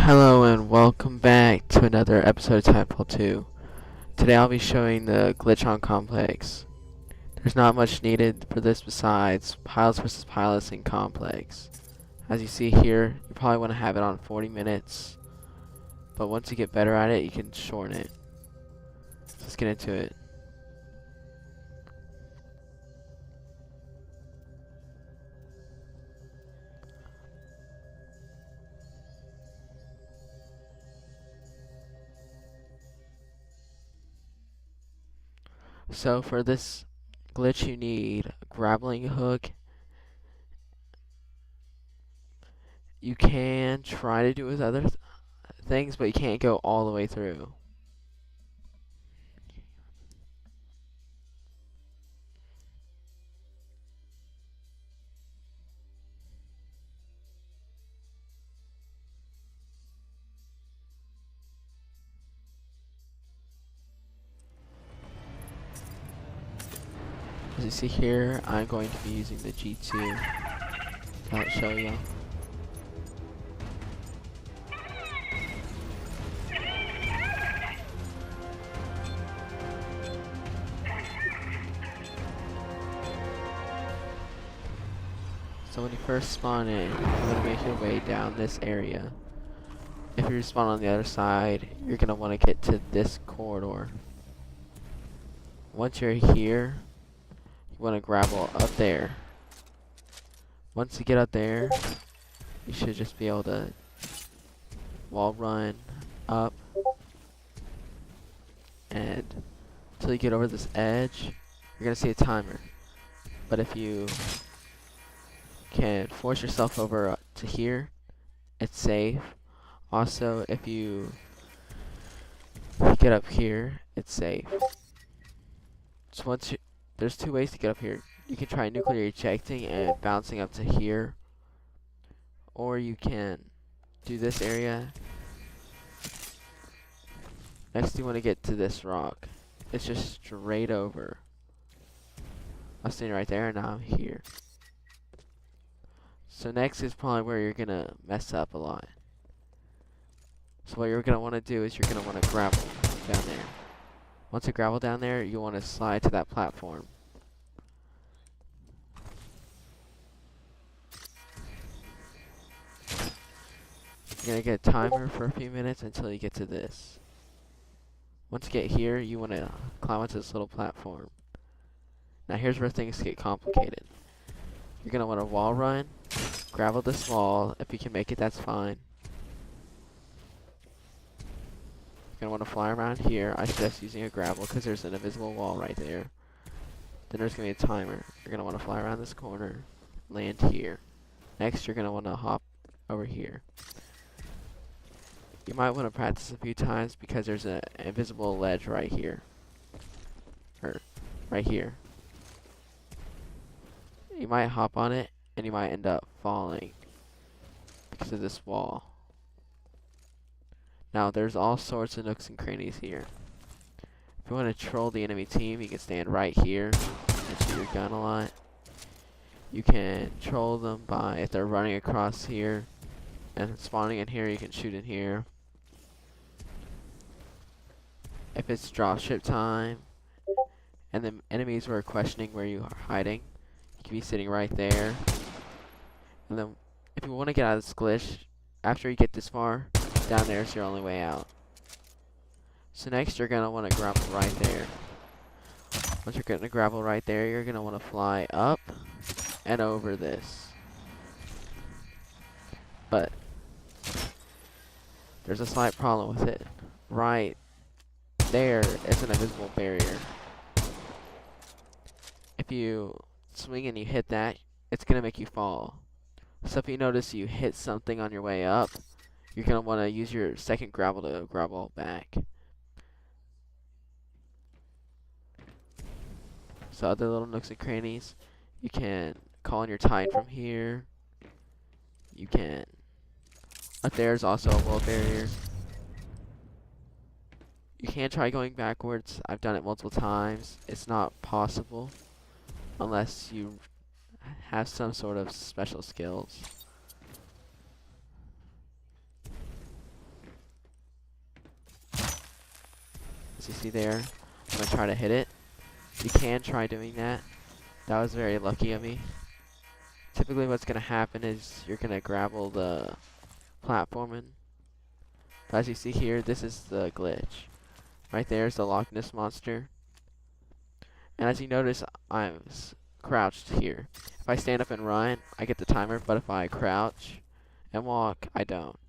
Hello and welcome back to another episode of Titanfall 2. Today I'll be showing the glitch on complex. There's not much needed for this besides pilots versus pilots in complex. As you see here, you probably want to have it on 40 minutes, but once you get better at it, you can shorten it. So let's get into it. So for this glitch you need a grappling hook. You can try to do it with other things, but you can't go all the way through. As you see here, I'm going to be using the G2. I'll show you. So when you first spawn in, you're going to make your way down this area. If you spawn on the other side, you're going to want to get to this corridor. Once you're here, you want to grapple up there. Once you get up there, you should just be able to wall run up, and until you get over this edge, you're going to see a timer. But if you can force yourself over to here, it's safe. Also, if you get up here, it's safe. So there's two ways to get up here. You can try nuclear ejecting and bouncing up to here, or you can do this area. Next you want to get to this rock. It's just straight over. I was sitting right there and now I'm here. So next is probably where you're gonna mess up a lot. So what you're gonna want to do is you're gonna want to grapple down there. Once you gravel down there, you want to slide to that platform. You're gonna get a timer for a few minutes until you get to this. Once you get here, you want to climb onto this little platform. Now here's where things get complicated. You're gonna want to wall run, gravel this wall. If you can make it, that's fine. You're gonna want to fly around here. I suggest using a gravel because there's an invisible wall right there. Then there's gonna be a timer. You're gonna want to fly around this corner, land here. Next, you're gonna want to hop over here. You might want to practice a few times because there's an invisible ledge right here. Or right here. You might hop on it and you might end up falling because of this wall. Now there's all sorts of nooks and crannies here. If you want to troll the enemy team, you can stand right here and shoot your gun a lot. You can troll them by, if they're running across here and spawning in here, you can shoot in here. If it's dropship time and the enemies were questioning where you are hiding, you can be sitting right there. And then if you want to get out of this glitch, after you get this far, down there is your only way out. So next you're going to want to grapple right there. Once you're going to grapple right there, you're going to want to fly up and over this. But there's a slight problem with it. Right there is an invisible barrier. If you swing and you hit that, it's going to make you fall. So if you notice you hit something on your way up, you're going to want to use your second gravel to gravel back. So other little nooks and crannies, you can call on your Titan from here. You can, up there is also a wall barrier. You can try going backwards. I've done it multiple times. It's not possible unless you have some sort of special skills. as you see there. I'm gonna try to hit it. You can try doing that. That was very lucky of me. Typically what's gonna happen is you're gonna grapple the platforming. But as you see here, this is the glitch. Right there is the Loch Ness monster. And as you notice, I'm crouched here. If I stand up and run, I get the timer, but if I crouch and walk, I don't.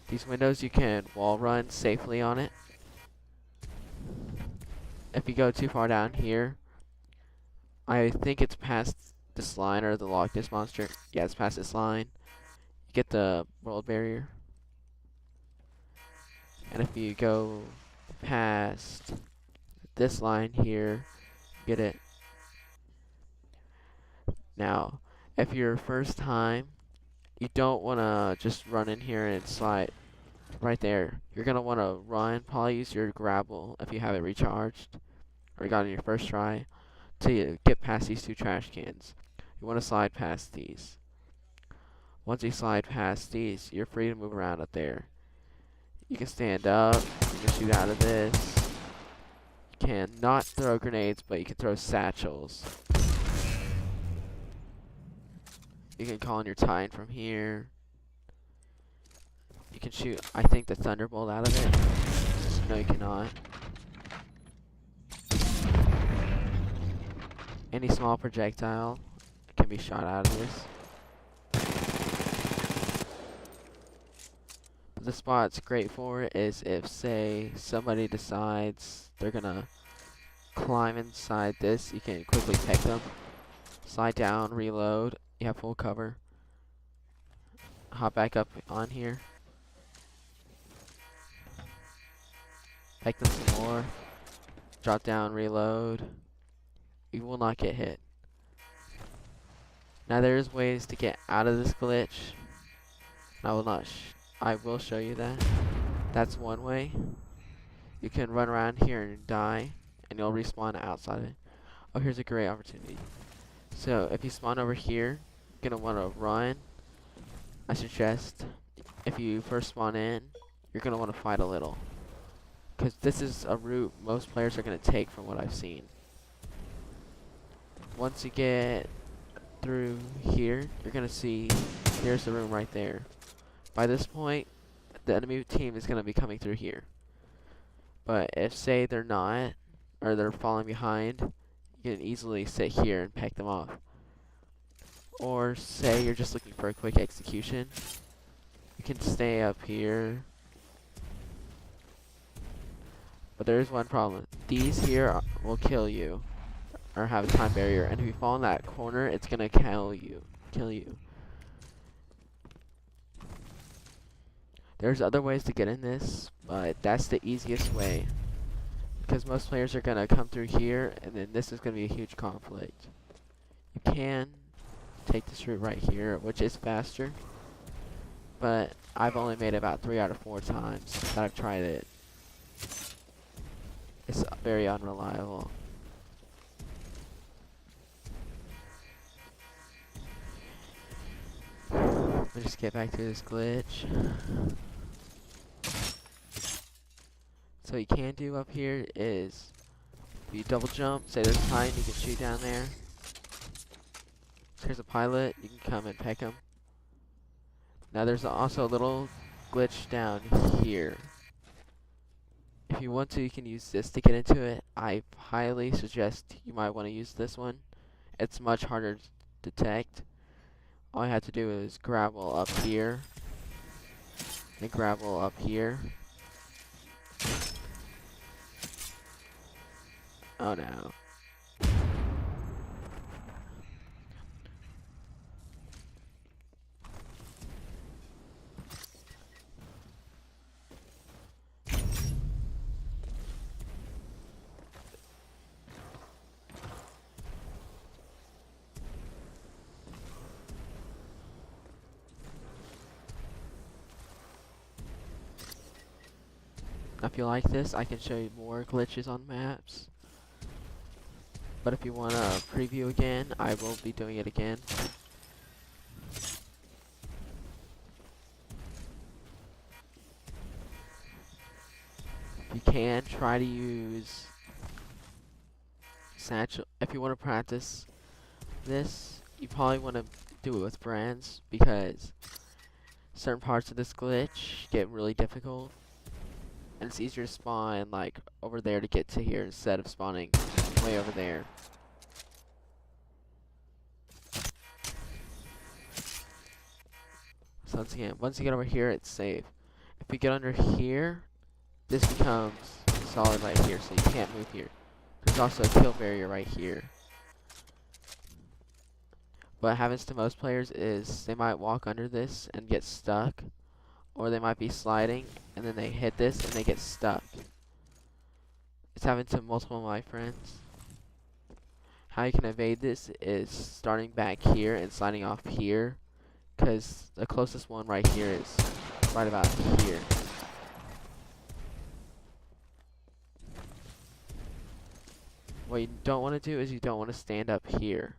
These windows, you can wall run safely on it. If you go too far down here, I think it's past this line, or the Loch Ness monster. Yeah, it's past this line. You get the world barrier. And if you go past this line here, get it. Now, if your first time, you don't want to just run in here and slide right there. You're going to want to run, probably use your grapple if you have it recharged, or you got it on your first try, till you get past these two trash cans. You want to slide past these. Once you slide past these, you're free to move around up there. You can stand up, you can shoot out of this. You can not throw grenades, but you can throw satchels. You can call on your Titan from here. You can shoot, I think, the Thunderbolt out of it. No, you cannot. Any small projectile can be shot out of this. But the spot it's great for is if, say, somebody decides they're gonna climb inside this, you can quickly pick them. Slide down, reload, you have full cover. Hop back up on here. Pick them some more. Drop down, reload. You will not get hit. Now there's ways to get out of this glitch. I will show you that. That's one way. You can run around here and die, and you'll respawn outside it. Oh, here's a great opportunity. So if you spawn over here, you're gonna want to run. I suggest if you first spawn in, you're gonna want to fight a little, because this is a route most players are gonna take from what I've seen. Once you get through here, you're gonna see here's the room right there. By this point, the enemy team is gonna be coming through here. But if, say, they're not, or they're falling behind, you can easily sit here and peck them off. Or say you're just looking for a quick execution, you can stay up here. But there is one problem. These here will kill you, or have a time barrier, and if you fall in that corner, it's gonna kill you. There's other ways to get in this, but that's the easiest way, because most players are gonna come through here, and then this is gonna be a huge conflict. You can take this route right here, which is faster, but I've only made it about 3 out of 4 times that I've tried it. It's very unreliable. Let me just get back to this glitch. So what you can do up here is, if you double jump, say there's a Titan, you can shoot down there. Here's a pilot, you can come and peck him. Now there's also a little glitch down here. If you want to, you can use this to get into it. I highly suggest you might want to use this one. It's much harder to detect. All I have to do is grapple up here, and grapple up here. Oh no. Now if you like this, I can show you more glitches on maps. But if you want to preview again, I will be doing it again. If You can try to use satchel if you want to practice this. You probably want to do it with brands because certain parts of this glitch get really difficult, and it's easier to spawn like over there to get to here instead of spawning way over there. So once you get over here, it's safe. If you get under here, this becomes solid right here, so you can't move here. There's also a kill barrier right here. What happens to most players is they might walk under this and get stuck, or they might be sliding and then they hit this and they get stuck. It's happened to multiple of my friends. How you can evade this is starting back here and sliding off here, because the closest one right here is right about here. What you don't want to do is you don't want to stand up here,